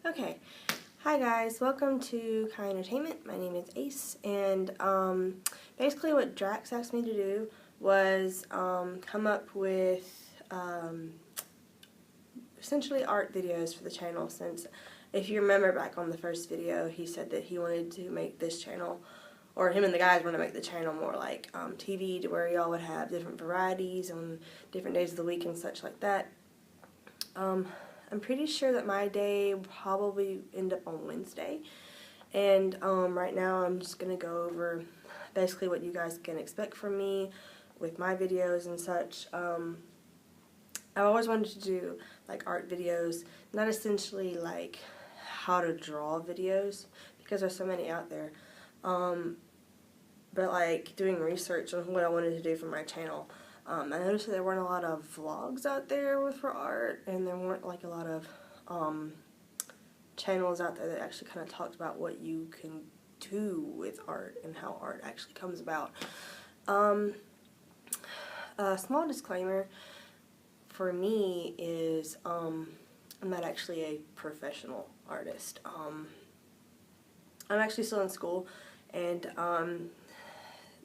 Okay, hi guys, welcome to Kai Entertainment. My name is Ace, and basically what Drax asked me to do was come up with essentially art videos for the channel, since if you remember back on the first video, he said that he wanted to make this channel, or him and the guys want to make the channel more like TV, to where y'all would have different varieties on different days of the week and such like that. I'm pretty sure that my day will probably end up on Wednesday, and right now I'm just going to go over basically what you guys can expect from me with my videos and such. I've always wanted to do like art videos, not essentially like how to draw videos, because there's so many out there, but like doing research on what I wanted to do for my channel. I noticed that there weren't a lot of vlogs out there for art, and there weren't like a lot of channels out there that actually kind of talked about what you can do with art and how art actually comes about. A small disclaimer for me is I'm not actually a professional artist. I'm actually still in school, and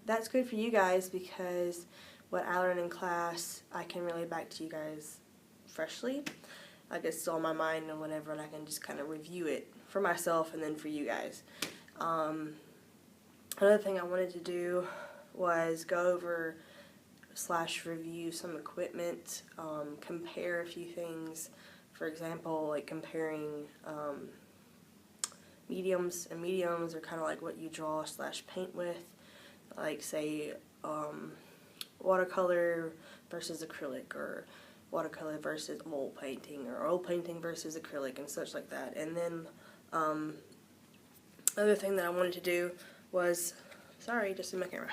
that's good for you guys, because what I learn in class I can relay back to you guys freshly. Like, it's still on my mind and whatever, and I can just kind of review it for myself and then for you guys. Another thing I wanted to do was go over / review some equipment, compare a few things. For example, like comparing mediums, and mediums are kind of like what you draw / paint with, like say watercolor versus acrylic, or watercolor versus oil painting, or oil painting versus acrylic, and such like that. And then other thing that I wanted to do was, sorry, just in my camera.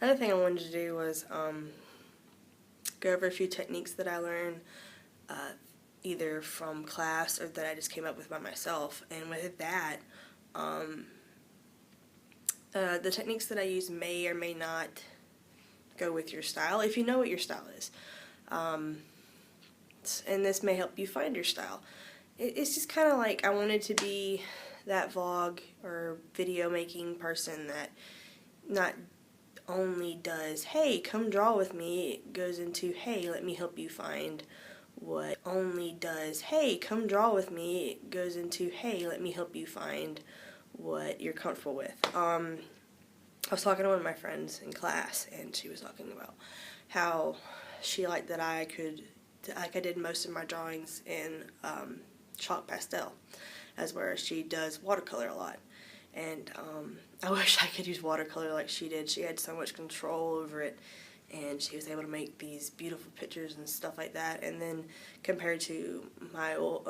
Another thing I wanted to do was go over a few techniques that I learned either from class or that I just came up with by myself. And with that, the techniques that I use may or may not go with your style, if you know what your style is. And this may help you find your style. It's just kind of like I wanted to be that vlog or video making person that not only does, hey, come draw with me, it goes into, hey, let me help you find what. Only does, hey, come draw with me, it goes into, hey, let me help you find what you're comfortable with. I was talking to one of my friends in class, and she was talking about how she liked that I did most of my drawings in chalk pastel, as whereas she does watercolor a lot. And I wish I could use watercolor like she did. She had so much control over it, and she was able to make these beautiful pictures and stuff like that. And then compared to my old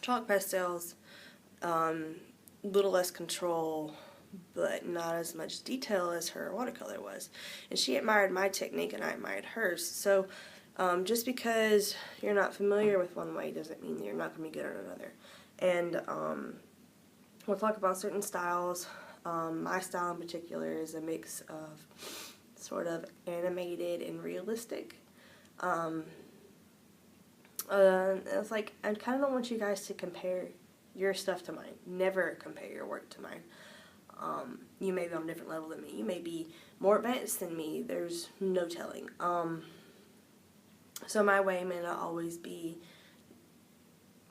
chalk pastels, little less control, but not as much detail as her watercolor was. And she admired my technique and I admired hers. So just because you're not familiar with one way doesn't mean that you're not going to be good at another. And we'll talk about certain styles. My style in particular is a mix of sort of animated and realistic. It's like, I kind of don't want you guys to compare your stuff to mine. Never compare your work to mine. You may be on a different level than me. You may be more advanced than me. There's no telling. So my way may not always be...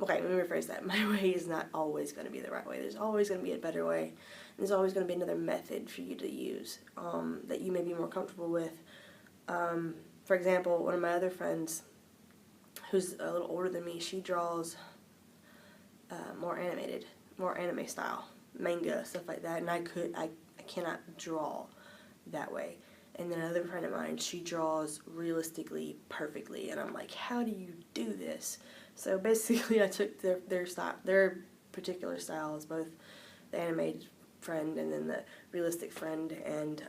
Okay, let me rephrase that. My way is not always going to be the right way. There's always going to be a better way. There's always going to be another method for you to use that you may be more comfortable with. For example, one of my other friends, who's a little older than me, she draws more animated, more anime style, manga, stuff like that, and I cannot draw that way. And then another friend of mine, she draws realistically, perfectly, and I'm like, how do you do this? So basically I took their style, their particular styles, both the animated friend and then the realistic friend, and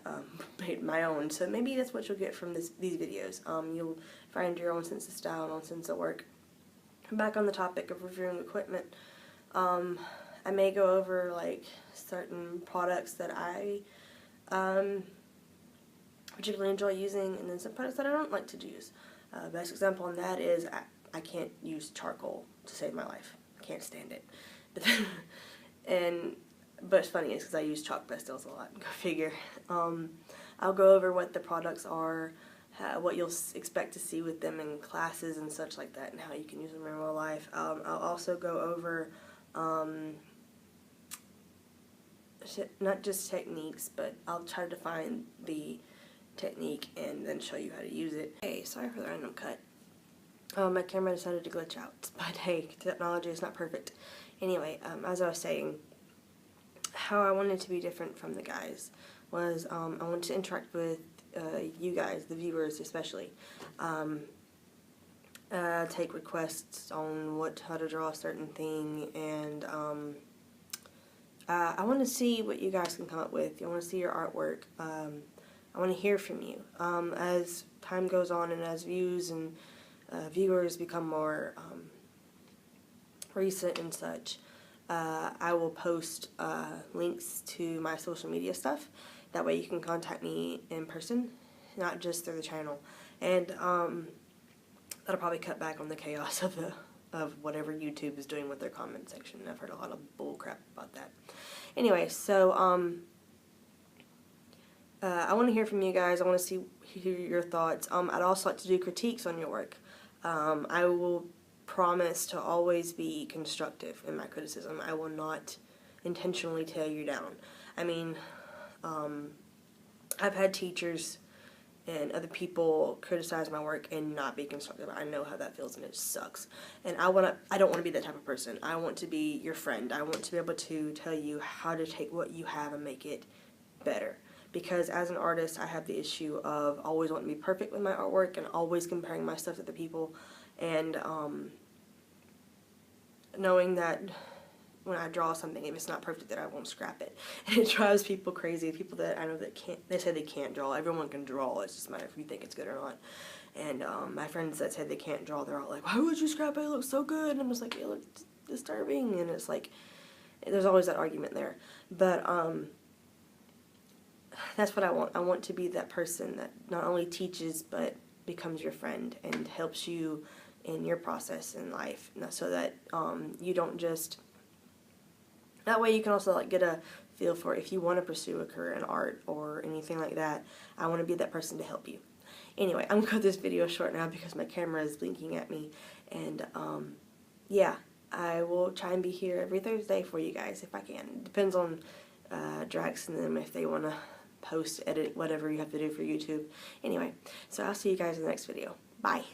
made my own. So maybe that's what you'll get from these videos. You'll find your own sense of style and own sense of work. Back on the topic of reviewing equipment, I may go over like certain products that I particularly enjoy using, and then some products that I don't like to use. Best example on that is I can't use charcoal to save my life. Can't stand it. But it's funny, it's because I use chalk pastels a lot. Go figure. I'll go over what the products are, what you'll expect to see with them in classes and such like that, and how you can use them in real life. I'll also go over not just techniques, but I'll try to define the technique and then show you how to use it. Hey, sorry for the random cut. My camera decided to glitch out, but hey, technology is not perfect. Anyway, as I was saying, how I wanted to be different from the guys was I wanted to interact with you guys, the viewers especially. Take requests on how to draw a certain thing, and I want to see what you guys can come up with. I want to see your artwork. I want to hear from you. As time goes on and as views and viewers become more recent and such, I will post links to my social media stuff. That way you can contact me in person, not just through the channel. And that'll probably cut back on the chaos of whatever YouTube is doing with their comment section. I've heard a lot of bull crap about that. Anyway, so I want to hear from you guys. I want to hear your thoughts. I'd also like to do critiques on your work. I will promise to always be constructive in my criticism. I will not intentionally tear you down. I mean, I've had teachers and other people criticize my work and not be constructive. I know how that feels, and it sucks. And I don't want to be that type of person. I want to be your friend. I want to be able to tell you how to take what you have and make it better. Because as an artist, I have the issue of always wanting to be perfect with my artwork and always comparing my stuff to other people, and knowing that when I draw something, if it's not perfect, that I won't scrap it. And it drives people crazy. People that I know that can't, they say they can't draw. Everyone can draw. It's just a matter if you think it's good or not. And my friends that said they can't draw, they're all like, why would you scrap it? It looks so good. And I'm just like, it looks disturbing. And it's like, there's always that argument there. But that's what I want. I want to be that person that not only teaches, but becomes your friend and helps you in your process in life. So that you don't just... That way you can also like get a feel for if you want to pursue a career in art or anything like that. I want to be that person to help you. Anyway, I'm going to cut this video short now because my camera is blinking at me. And yeah, I will try and be here every Thursday for you guys if I can. It depends on Drax and them if they want to post, edit, whatever you have to do for YouTube. Anyway, so I'll see you guys in the next video. Bye.